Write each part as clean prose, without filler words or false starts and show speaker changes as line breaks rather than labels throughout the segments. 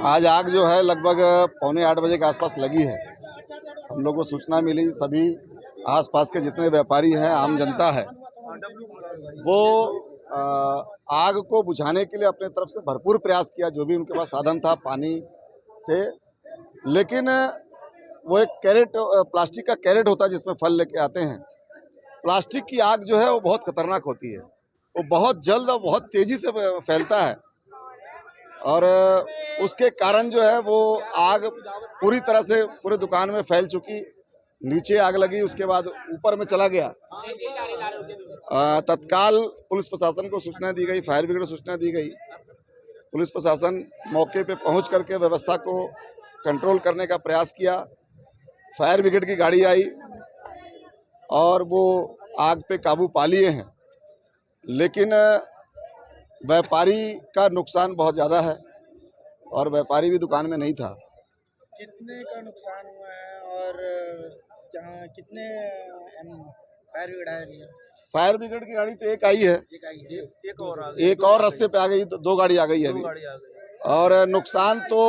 आज आग जो है लगभग 7:45 के आसपास लगी है। हम लोग को सूचना मिली, सभी आसपास के जितने व्यापारी हैं, आम जनता है, वो आग को बुझाने के लिए अपने तरफ से भरपूर प्रयास किया, जो भी उनके पास साधन था पानी से। लेकिन वो एक कैरेट, प्लास्टिक का कैरेट होता है जिसमें फल लेके आते हैं। प्लास्टिक की आग जो है वो बहुत खतरनाक होती है, वो बहुत जल्द और बहुत तेजी से फैलता है और उसके कारण जो है वो आग पूरी तरह से पूरे दुकान में फैल चुकी। नीचे आग लगी, उसके बाद ऊपर में चला गया। तत्काल पुलिस प्रशासन को सूचना दी गई, फायर ब्रिगेड को सूचना दी गई। पुलिस प्रशासन मौके पे पहुंच करके व्यवस्था को कंट्रोल करने का प्रयास किया। फायर ब्रिगेड की गाड़ी आई और वो आग पे काबू पा लिए हैं, लेकिन व्यापारी का नुकसान बहुत ज़्यादा है और व्यापारी भी दुकान में नहीं था।
कितने का नुकसान हुआ है और जहाँ कितने फायर ब्रिगेड आ रही है? फायर
ब्रिगेड की गाड़ी तो एक आई है, एक और रास्ते पे आ गई, तो 2 गाड़ी आ गई है अभी। और नुकसान तो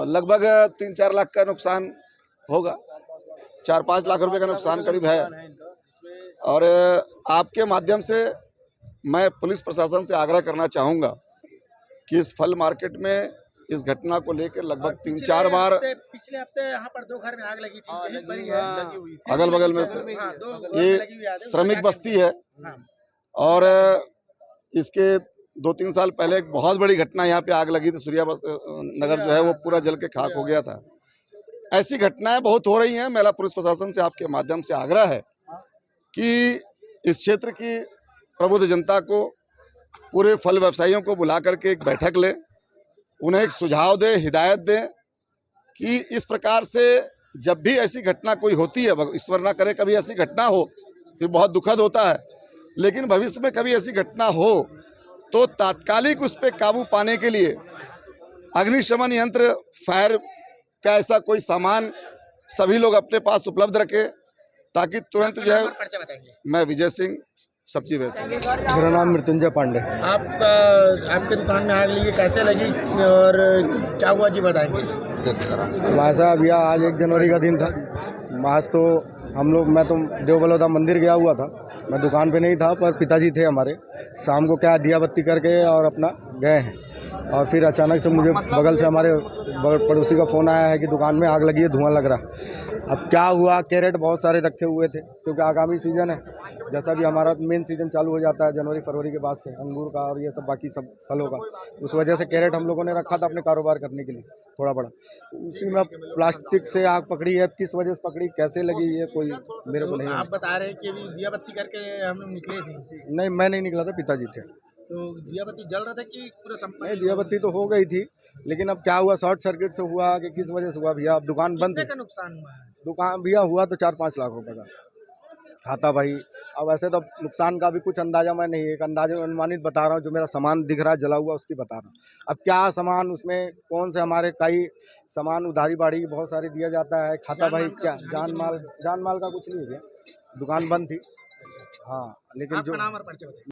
लगभग 3-4 लाख का नुकसान होगा, 4-5 लाख रुपए का नुकसान करीब है। और आपके माध्यम से मैं पुलिस प्रशासन से आग्रह करना चाहूँगा कि इस फल मार्केट में इस घटना को लेकर लगभग 3-4 बार
पिछले हफ्ते यहाँ पर 2 घर में आग लगी थी,
लगी हुई थी। अगल बगल में ये श्रमिक बस्ती है और इसके 2-3 साल पहले एक बहुत बड़ी घटना यहाँ पे आग लगी थी। सूर्या नगर जो है वो पूरा जल के खाक हो गया था। ऐसी घटनाएं बहुत हो रही हैं। मेरा पुलिस प्रशासन से आपके माध्यम से आग्रह है कि इस क्षेत्र की प्रबुद्ध जनता को, पूरे फल व्यवसायियों को बुला करके एक बैठक ले, उन्हें एक सुझाव दे, हिदायत दे कि इस प्रकार से जब भी ऐसी घटना कोई होती है, ईश्वर ना करे कभी ऐसी घटना हो, फिर बहुत दुखद होता है, लेकिन भविष्य में कभी ऐसी घटना हो तो तात्कालिक उस पर काबू पाने के लिए अग्निशमन यंत्र, फायर का ऐसा कोई सामान सभी लोग अपने पास उपलब्ध रखें, ताकि तुरंत जो है। मैं विजय सिंह, सब्जी व्यवसायी।
मेरा नाम मृत्युंजय पांडे।
आपके दुकान में आग लगी, कैसे लगी और क्या हुआ जी बताएंगे?
भाई साहब, यह आज 1 जनवरी का दिन था। आज तो मैं तो देवबलौदा मंदिर गया हुआ था, मैं दुकान पे नहीं था, पर पिताजी थे हमारे। शाम को क्या दिया बत्ती करके और अपना गए हैं, और फिर अचानक से मुझे बगल से हमारे पड़ोसी का फ़ोन आया है कि दुकान में आग लगी है, धुआं लग रहा है। अब क्या हुआ, कैरेट बहुत सारे रखे हुए थे, क्योंकि आगामी सीज़न है, जैसा भी हमारा मेन सीज़न चालू हो जाता है जनवरी फरवरी के बाद से, अंगूर का और ये सब बाकी सब फलों का। उस वजह से कैरेट हम लोगों ने रखा था अपने कारोबार करने के लिए थोड़ा बड़ा। उसी में प्लास्टिक से आग पकड़ी है। किस वजह से पकड़ी, कैसे लगी, ये कोई मेरे को नहीं।
आप बता रहे हैं कि अभी दिया बत्ती करके हम लोग निकले थे?
नहीं, मैं नहीं निकला था, पिताजी थे।
तो दिया बत्ती जल रहा था कि पूरा
नहीं, दिया बत्ती तो हो गई थी, लेकिन अब क्या हुआ, शॉर्ट सर्किट से हुआ कि किस वजह से हुआ भैया। अब दुकान बंद थी।
का नुकसान हुआ है?
दुकान भैया हुआ तो 4-5 लाख रुपए का खाता भाई। अब ऐसे तो नुकसान का भी कुछ अंदाजा मैं नहीं, एक अंदाजा अनुमानित बता रहा हूँ। जो मेरा सामान दिख रहा है जला हुआ, उसकी बता रहा हूँ। अब क्या सामान उसमें, कौन से हमारे कई सामान उधारी बाड़ी बहुत सारी दिया जाता है, खाता भाई। क्या जान माल का कुछ नहीं है, दुकान बंद थी। हाँ, लेकिन जो